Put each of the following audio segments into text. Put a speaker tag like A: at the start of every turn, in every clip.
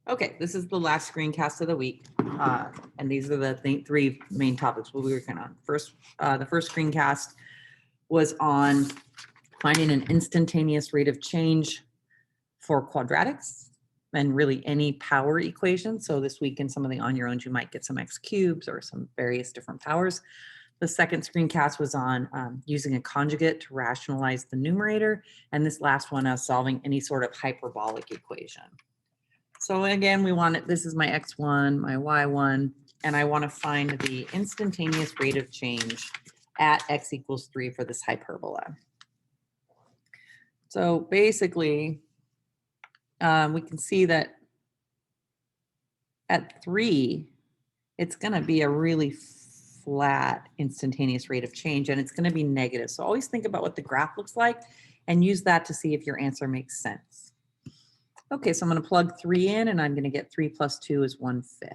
A: Okay, this is the last screencast of the week, and these are the three main topics we'll be working on. The first screencast was on finding an instantaneous rate of change for quadratics and really any power equation. So this week in some of the on your own, you might get some x cubes or some various different powers. The second screencast was on using a conjugate to rationalize the numerator, and this last one is solving any sort of hyperbolic equation. So again, this is my x1, my y1, and I want to find the instantaneous rate of change at x equals 3 for this hyperbola. So basically, we can see that at 3, it's going to be a really flat instantaneous rate of change, and it's going to be negative. So always think about what the graph looks like and use that to see if your answer makes sense. Okay, so I'm going to plug 3 in, and I'm going to get 3 plus 2 is 1/5.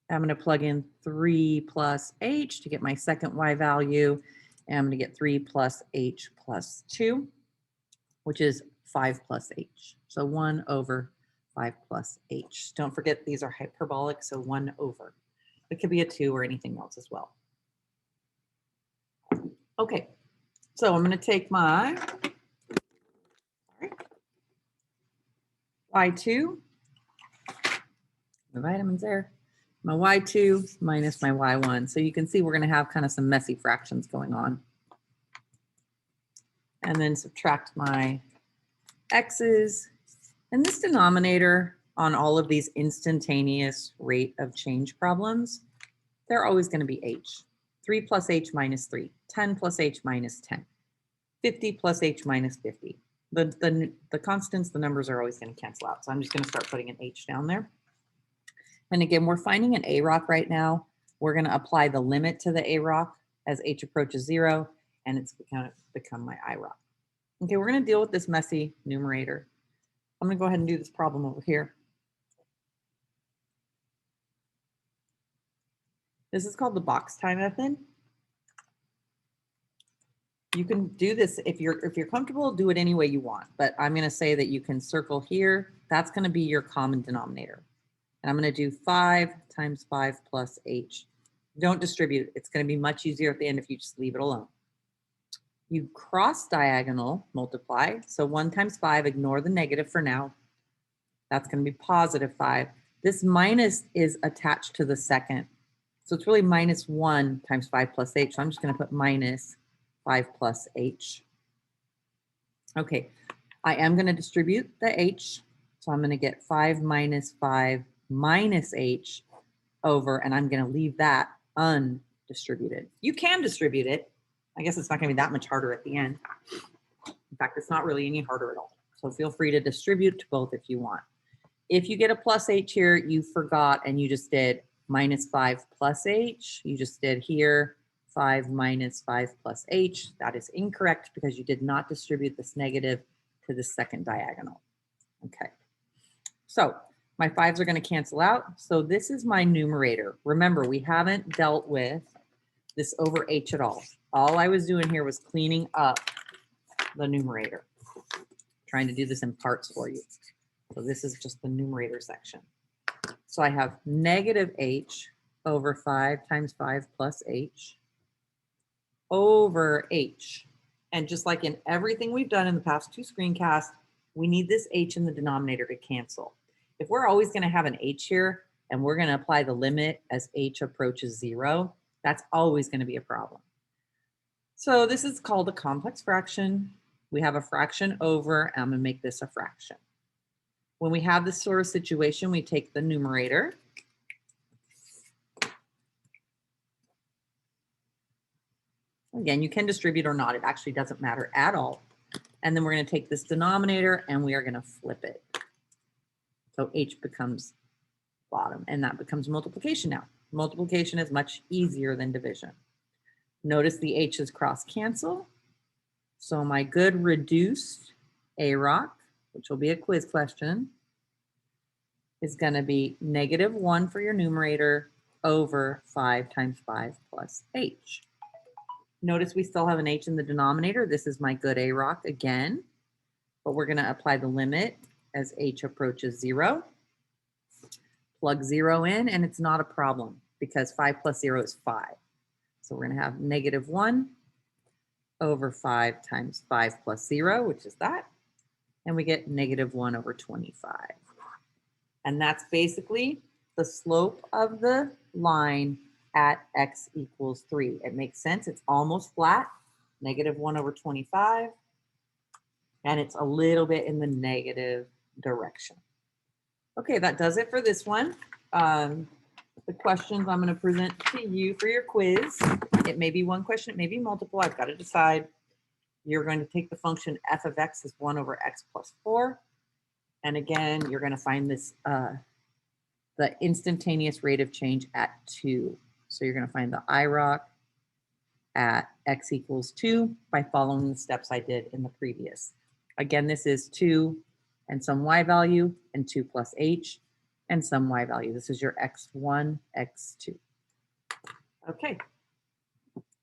A: I'm going to plug in 3 plus h to get my second y value, and I'm going to get 3 plus h plus 2, which is 5 plus h. So 1 over 5 plus h. Don't forget these are hyperbolic, so 1 over. It could be a 2 or anything else as well. Okay, so I'm going to take my y2, the vitamins there, my y2 minus my y1. So you can see we're going to have kind of some messy fractions going on. And then subtract my x's. And this denominator on all of these instantaneous rate of change problems, they're always going to be h. 3 plus h minus 3, 10 plus h minus 10, 50 plus h minus 50. The constants, the numbers are always going to cancel out. So I'm just going to start putting an h down there. And again, we're finding an IROC right now. We're going to apply the limit to the IROC as h approaches 0, and it's going to become my IROC. Okay, we're going to deal with this messy numerator. I'm going to go ahead and do this problem over here. This is called the box tie method. You can do this if you're comfortable, do it any way you want. But I'm going to say that you can circle here. That's going to be your common denominator. And I'm going to do 5 times 5 plus h. Don't distribute. It's going to be much easier at the end if you just leave it alone. You cross diagonal multiply. So 1 times 5, ignore the negative for now. That's going to be positive 5. This minus is attached to the second. So it's really minus 1 times 5 plus h. So I'm just going to put minus 5 plus h. Okay, I am going to distribute the h. So I'm going to get 5 minus 5 minus h over, and I'm going to leave that undistributed. You can distribute it. I guess it's not going to be that much harder at the end. In fact, it's not really any harder at all. So feel free to distribute to both if you want. If you get a plus h here, you forgot and you just did minus 5 plus h. You just did here 5 minus 5 plus h. That is incorrect because you did not distribute this negative to the second diagonal. Okay, so my 5s are going to cancel out. So this is my numerator. Remember, we haven't dealt with this over h at all. All I was doing here was cleaning up the numerator, trying to do this in parts for you. So this is just the numerator section. So I have negative h over 5 times 5 plus h over h. And just like in everything we've done in the past 2 screencasts, we need this h in the denominator to cancel. If we're always going to have an h here and we're going to apply the limit as h approaches 0, that's always going to be a problem. So this is called a complex fraction. We have a fraction over, and I'm going to make this a fraction. When we have this sort of situation, we take the numerator. Again, you can distribute or not. It actually doesn't matter at all. And then we're going to take this denominator and we are going to flip it. So h becomes bottom, and that becomes multiplication now. Multiplication is much easier than division. Notice the h's cross cancel. So my good reduced IROC, which will be a quiz question, is going to be negative 1 for your numerator over 5 times 5 plus h. Notice we still have an h in the denominator. This is my good IROC again, but we're going to apply the limit as h approaches 0. plug 0 in, and it's not a problem because 5 plus 0 is 5. So we're going to have negative 1 over 5 times 5 plus 0, which is that. And we get negative 1 over 25. And that's basically the slope of the line at x equals 3. It makes sense. It's almost flat, negative 1 over 25. And it's a little bit in the negative direction. Okay, that does it for this one. The questions I'm going to present to you for your quiz. It may be one question, it may be multiple. I've got to decide. You're going to take the function f of x is 1 over x plus 4. And again, you're going to find this the instantaneous rate of change at 2. So you're going to find the IROC at x equals 2 by following the steps I did in the previous. Again, this is 2 and some y value, and 2 plus h and some y value. This is your x1, x2. Okay,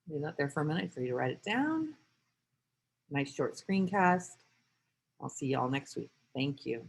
A: leave that there for a minute for you to write it down. Nice short screencast. I'll see you all next week. Thank you.